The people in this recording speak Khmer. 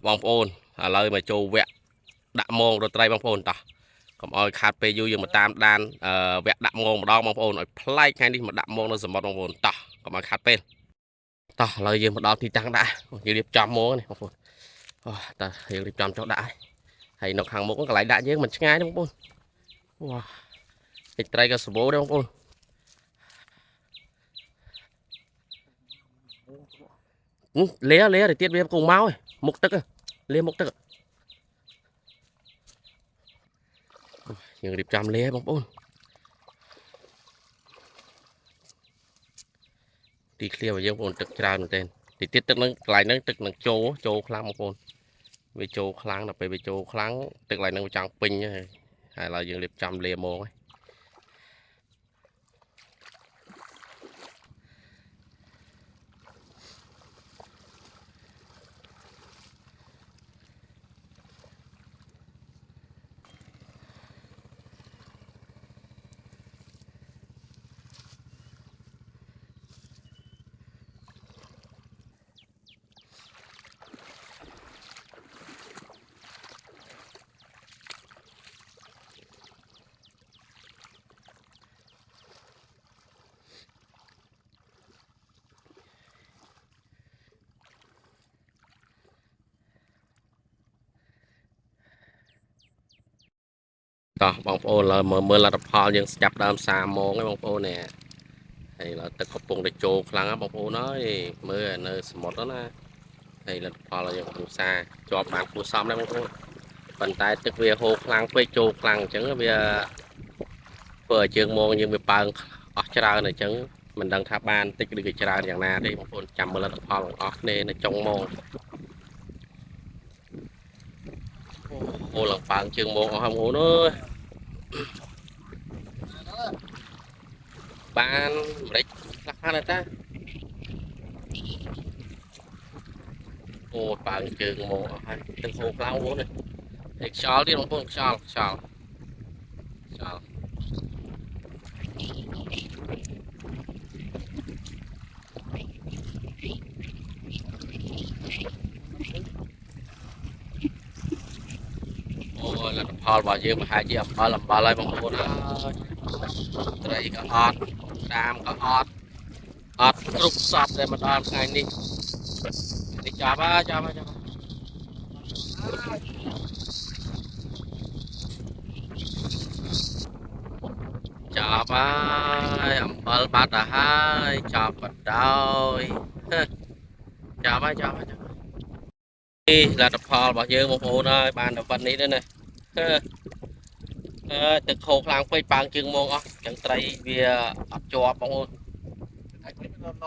បងប្អូនឥឡូវមកចូលវគ្គដាក់មងរត្រីបងប្អូនតោះកុំឲ្យខាតពេលយូរយើងមកតាមដានវគ្គដាក់មងម្ដងបងប្អូនឲ្យប្លែកថ្ងៃនេះមកដាក់មងនៅសមុទ្របងប្អូនតោះកុំឲ្យខាតពេលតោះឥឡូវយើងមកដល់ទីតាំងដាក់យើងរៀបចំមងនេះបងប្អូនអូតើយើងរៀបចំចុះដាក់ហើយនៅខាងមុខកន្លែងដាក់យើងមិនឆ្ងាយទេបងប្អូនវ៉ាពេជ្រត្រីក៏សម្បូរដែរបងប្អូនលាទៅទៀតវាគង់មកមុខទឹកលាមុខទឹកយើងរៀបចំលាបងប្អូនទីឃ្លៀរបស់យើងបងប្អូនទឹកច្រើនមែនទែនទីទៀតទឹកនឹងកន្លែងហ្នឹងទឹកនឹងចូលខ្លាំងបងប្អូនវាចូលខ្លាំងដល់ពេលវាចូលខ្លាំងទឹកកន្លែងហ្នឹងវាចង់ពេញហើយឥឡូវយើងរៀបចំលាមកហើយតោះបងប្អូនឡើយមើលលទ្ធផលយើងស្ចាប់ដើមសាម៉ងឯងបងប្អូននេះហើយឡើយទឹកកំពុងតែចូលខ្លាំងណាបងប្អូនអើយមើលនៅសមុទ្រណាហើយលទ្ធផលយើងកំពុងសាជាប់បានគួរសមដែរបងប្អូនប៉ុន្តែទឹកវាហូរខ្លាំងពេកចូលខ្លាំងអញ្ចឹងវាធ្វើឲ្យជើងមងយើងវាប៉ើងអស់ច្រើនអញ្ចឹងមិនដឹងថាបានតិចឬក៏ច្រើនយ៉ាងណាទេបងប្អូនចាំមើលលទ្ធផលទាំងអស់គ្នានៅចុងមងអូឡើងប៉ើងជើងមងអស់បងប្អូនអើយបានម្រេចខ្លះណាតាអូប៉ើងជើងមកអស់ហើយទឹកហូរខ្លាំងបងប្អូនហើយខ្យល់ទៀតបងប្អូនខ្យល់អូលទ្ធផលរបស់យើងប្រហែលជាអំបិលហើយបងប្អូនអើយត្រីក៏អត់ដាមក៏អត់គ្រប់សពតែមកដល់ថ្ងៃនេះចាប់ហើយចាប់ហើយអំបិលបាត់ទៅហើយចាប់បដោយចាប់ហើយនេះលទ្ធផលរបស់យើងបងប្អូនហើយបានតែប៉ុណ្្នេះទេណាទឹកខោខ្លាំងពេកប៉ើងជើងមងអស់ចឹងត្រីវាអត់ជាប់បងប្អូន